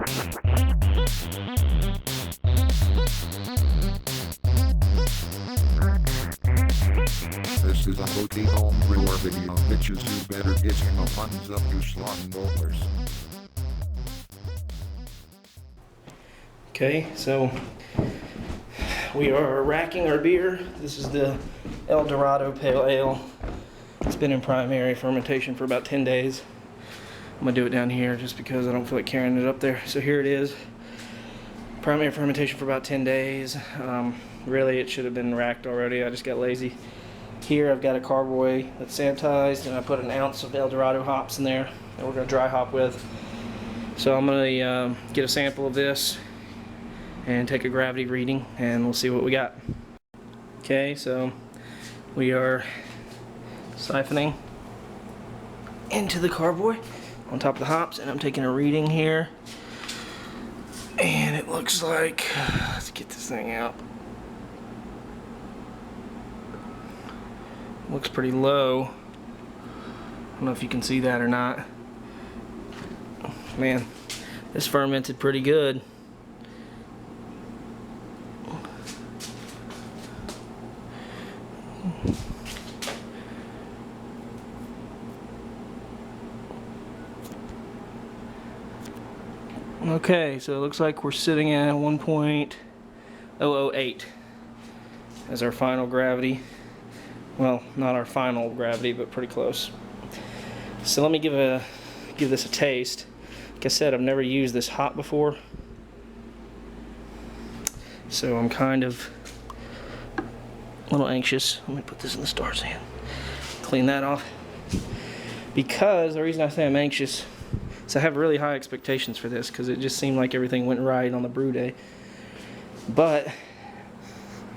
This is a Hokey home brewer video. Bitches do better getting no funds up you slime bowlers. Okay, so we are racking our beer. This is the Dorado Pale Ale. It's been in primary fermentation for about 10 days. I'm gonna do it down here just because I don't feel like carrying it up there. So here it is. Primary fermentation for about 10 days. Really, it should have been racked already. I just got lazy. Here I've got a carboy that's sanitized, and I put an ounce of Dorado hops in there that we're gonna dry hop with. So I'm gonna get a sample of this and take a gravity reading, and we'll see what we got. Okay, so we are siphoning into the carboy on top of the hops, and I'm taking a reading here, and it looks like, let's get this thing out. Looks pretty low. I don't know if you can see that or not. Man, this fermented pretty good. Okay, so it looks like we're sitting at 1.008 as our final gravity. Well, not our final gravity, but pretty close. So let me give this a taste. Like I said, I've never used this hop before, so I'm kind of a little anxious. Let me put this in the star stand. Clean that off. Because the reason I say I'm anxious is I have really high expectations for this, because it just seemed like everything went right on the brew day. But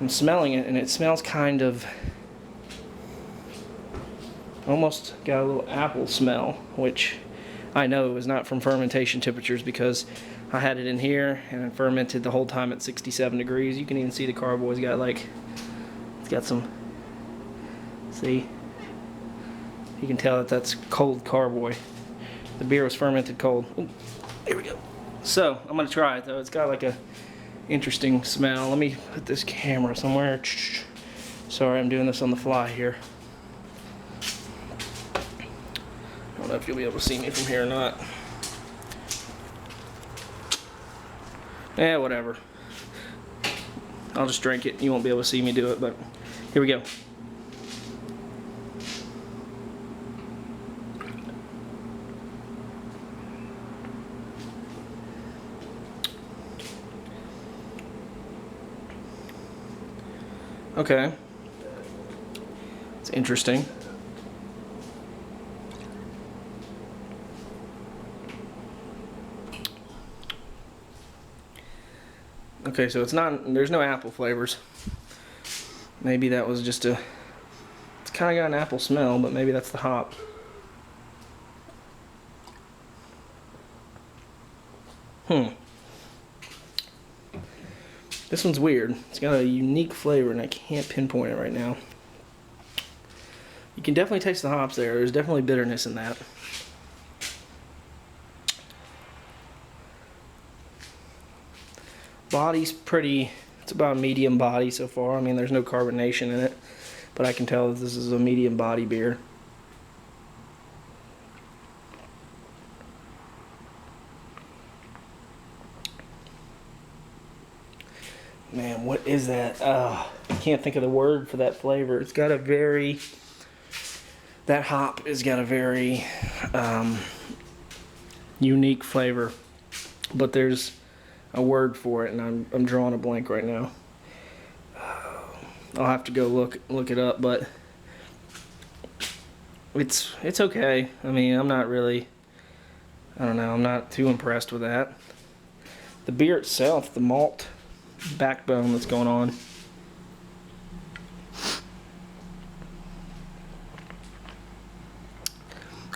I'm smelling it, and it smells kind of almost got a little apple smell, which I know is not from fermentation temperatures, because I had it in here and it fermented the whole time at 67 degrees. You can even see the carboy's got like, it's got some, see? You can tell that that's cold carboy. The beer was fermented cold. Ooh, here we go. So I'm gonna try it though. It's got like a interesting smell. Let me put this camera somewhere. Sorry, I'm doing this on the fly here. I don't know if you'll be able to see me from here or not. Whatever. I'll just drink it. You won't be able to see me do it, but here we go. Okay. It's interesting. Okay, so it's not, there's no apple flavors. Maybe that was just a, it's kind of got an apple smell, but maybe that's the hop. This one's weird. It's got a unique flavor, and I can't pinpoint it right now. You can definitely taste the hops there. There's definitely bitterness in that. Body's pretty, it's about a medium body so far. I mean, there's no carbonation in it, but I can tell that this is a medium body beer. Man, what is that? I can't think of the word for that flavor. It's got a very, that hop has got a very unique flavor, but there's a word for it, and I'm drawing a blank right now. I'll have to go look it up, but it's okay. I mean, I'm not really, I don't know, I'm not too impressed with that. The beer itself, the malt backbone that's going on,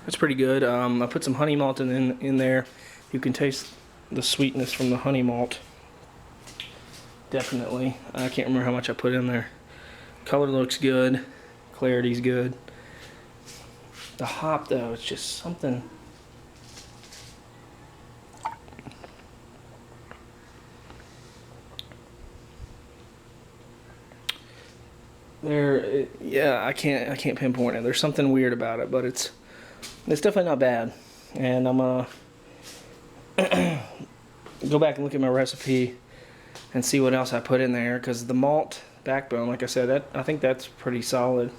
that's pretty good. I put some honey malt in there. You can taste the sweetness from the honey malt. Definitely. I can't remember how much I put in there. Color looks good. Clarity's good. The hop though, it's just something. Yeah, I can't pinpoint it. There's something weird about it, but it's definitely not bad. And I'm gonna go back and look at my recipe and see what else I put in there, because the malt backbone, like I said, I think that's pretty solid.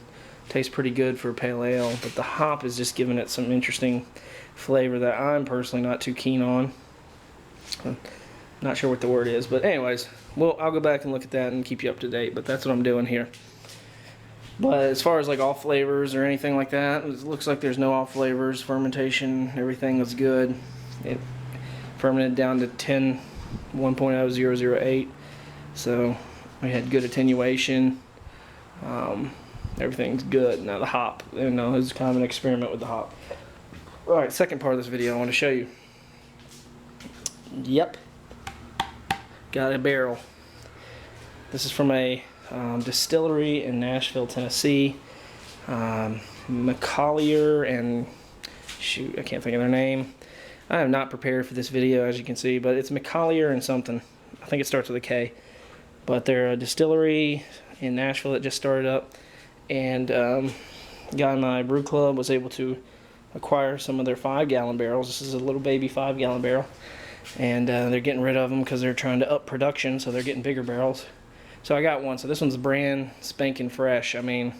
Tastes pretty good for a pale ale, but the hop is just giving it some interesting flavor that I'm personally not too keen on. I'm not sure what the word is, but anyways, well, I'll go back and look at that and keep you up to date, but that's what I'm doing here. But as far as like off flavors or anything like that, it looks like there's no off flavors. Fermentation, everything was good. It fermented down to 1.0008, so we had good attenuation. Everything's good. Now the hop, it was kind of an experiment with the hop. Alright, second part of this video I want to show you. Yep, got a barrel. This is from a distillery in Nashville, Tennessee. McCollier and shoot, I can't think of their name. I am not prepared for this video, as you can see, but it's McCollier and something. I think it starts with a K. But they're a distillery in Nashville that just started up, and guy in my brew club was able to acquire some of their 5-gallon barrels. This is a little baby 5-gallon barrel, and they're getting rid of them because they're trying to up production, so they're getting bigger barrels. So I got one. So this one's brand spanking fresh. I mean,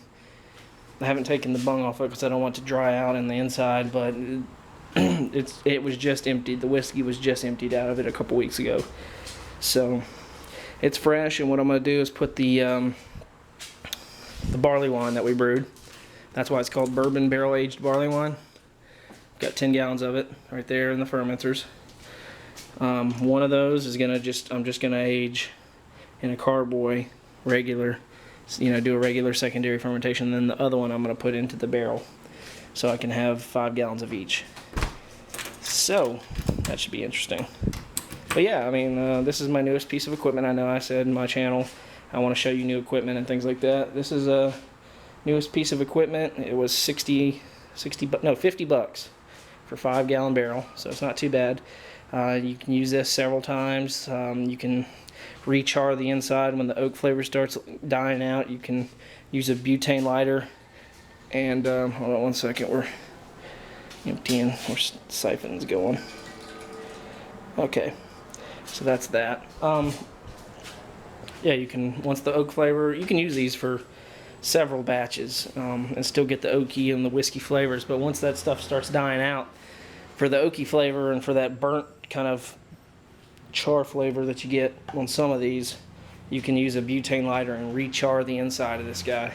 I haven't taken the bung off it because I don't want it to dry out in the inside, but it was just emptied. The whiskey was just emptied out of it a couple weeks ago. So it's fresh, and what I'm going to do is put the barley wine that we brewed. That's why it's called Bourbon barrel-aged barley wine. Got 10 gallons of it right there in the fermenters. One of those is I'm just gonna age in a carboy regular, do a regular secondary fermentation. Then the other one I'm gonna put into the barrel, so I can have 5 gallons of each. So that should be interesting. But yeah, I mean, this is my newest piece of equipment. I know I said in my channel I want to show you new equipment and things like that. This is a newest piece of equipment. It was 50 bucks for 5-gallon barrel, so it's not too bad. You can use this several times. You can rechar the inside when the oak flavor starts dying out. You can use a butane lighter, and hold on one second, we're emptying, where siphon's going. Okay, so that's that. Yeah, you can, once the oak flavor, you can use these for several batches and still get the oaky and the whiskey flavors, but once that stuff starts dying out, for the oaky flavor and for that burnt kind of char flavor that you get on some of these, you can use a butane lighter and rechar the inside of this guy.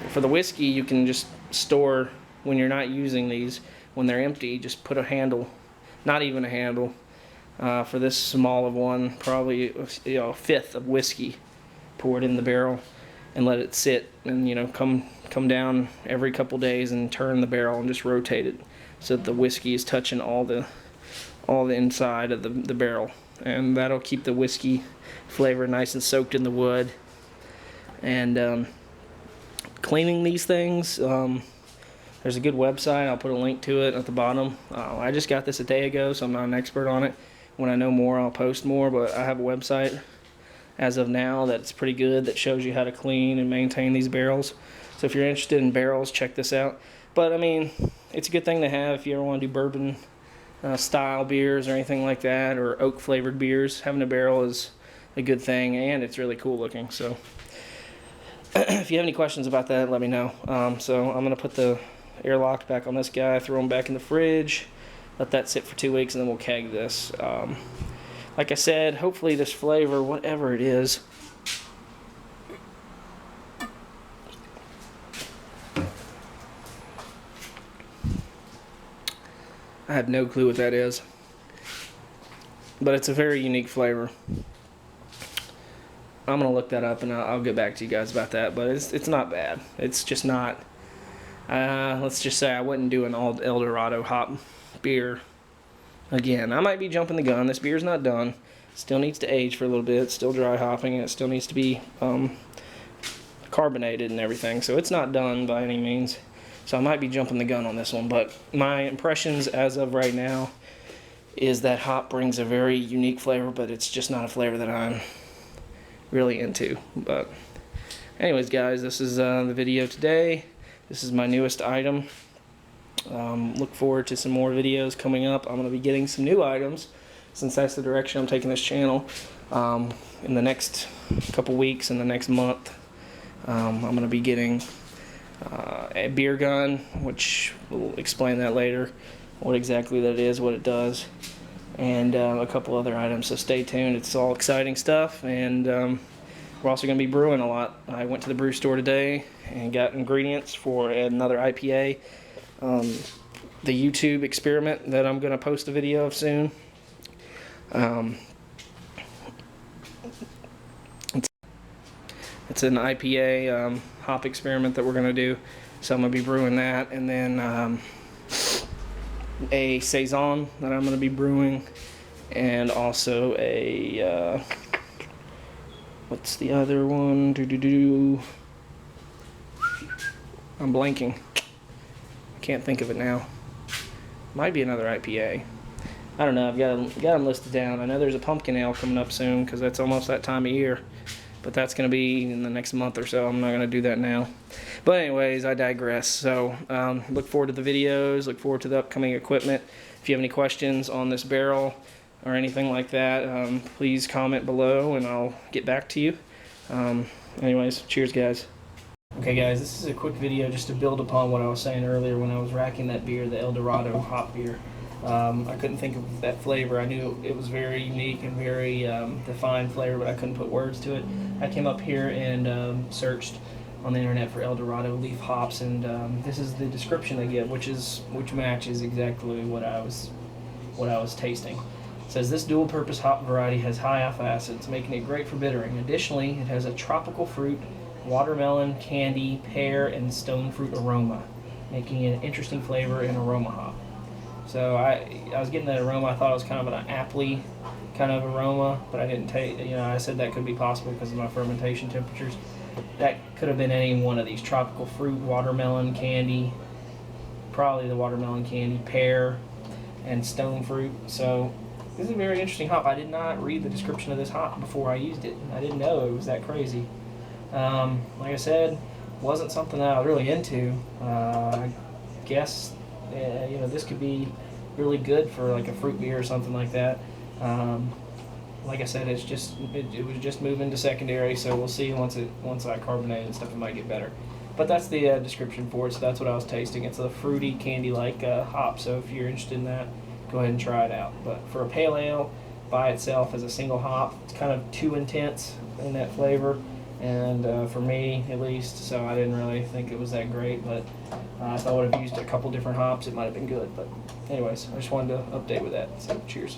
For the whiskey, you can just store, when you're not using these, when they're empty, just put a handle, not even a handle, for this small of one, probably a fifth of whiskey poured in the barrel, and let it sit, and come down every couple days and turn the barrel and just rotate it so that the whiskey is touching all the inside of the barrel, and that'll keep the whiskey flavor nice and soaked in the wood. And cleaning these things, there's a good website. I'll put a link to it at the bottom. I just got this a day ago, so I'm not an expert on it. When I know more, I'll post more, but I have a website as of now that's pretty good, that shows you how to clean and maintain these barrels. So if you're interested in barrels, check this out. But I mean, it's a good thing to have if you ever want to do bourbon style beers or anything like that, or oak flavored beers. Having a barrel is a good thing, and it's really cool looking. So if you have any questions about that, let me know. So I'm going to put the airlock back on this guy, throw him back in the fridge, let that sit for 2 weeks, and then we'll keg this. Like I said, hopefully this flavor, whatever it is, I have no clue what that is, but it's a very unique flavor. I'm gonna look that up, and I'll get back to you guys about that. But it's not bad. It's just not. Let's just say I wouldn't do an all El Dorado hop beer again. I might be jumping the gun. This beer's not done. Still needs to age for a little bit. It's still dry hopping, and it still needs to be carbonated and everything. So it's not done by any means. So I might be jumping the gun on this one. But my impressions as of right now is that hop brings a very unique flavor, but it's just not a flavor that I'm really into. But anyways, guys, this is the video today. This is my newest item. Look forward to some more videos coming up. I'm going to be getting some new items, since that's the direction I'm taking this channel, in the next couple weeks, in the next month. I'm going to be getting a beer gun, which we'll explain that later, what exactly that is, what it does, and a couple other items, so stay tuned. It's all exciting stuff, and we're also going to be brewing a lot. I went to the brew store today and got ingredients for another IPA, the YouTube experiment that I'm going to post a video of soon. It's an IPA hop experiment that we're going to do, so I'm going to be brewing that, and then a Saison that I'm going to be brewing, and also a what's the other one? I'm blanking. I can't think of it now. Might be another IPA. I don't know. I've got them listed down. I know there's a pumpkin ale coming up soon, because that's almost that time of year. But that's going to be in the next month or so. I'm not going to do that now. But anyways, I digress. So look forward to the videos. Look forward to the upcoming equipment. If you have any questions on this barrel or anything like that, please comment below and I'll get back to you. Anyways, cheers, guys. Okay, guys, this is a quick video just to build upon what I was saying earlier when I was racking that beer, the El Dorado hop beer. I couldn't think of that flavor. I knew it was very unique and very defined flavor, but I couldn't put words to it. I came up here and searched on the internet for El Dorado leaf hops, and this is the description they give, which matches exactly what I was tasting. It says this dual-purpose hop variety has high alpha acids, making it great for bittering. Additionally, it has a tropical fruit, watermelon, candy, pear, and stone fruit aroma, making it an interesting flavor and aroma hop. So I was getting that aroma. I thought it was kind of an apple-y kind of aroma, but I didn't taste. I said that could be possible because of my fermentation temperatures. That could have been any one of these: tropical fruit, watermelon, candy, probably the watermelon candy, pear, and stone fruit. So this is a very interesting hop. I did not read the description of this hop before I used it. I didn't know it was that crazy. Like I said, wasn't something that I was really into. I guess. This could be really good for like a fruit beer or something like that. Like I said, it was just moving to secondary, so we'll see once I carbonate and stuff, it might get better. But that's the description for it, so that's what I was tasting. It's a fruity, candy-like hop, so if you're interested in that, go ahead and try it out. But for a pale ale, by itself as a single hop, it's kind of too intense in that flavor. And for me, at least, so I didn't really think it was that great, but if I would have used a couple different hops, it might have been good. But anyways, I just wanted to update with that. So cheers.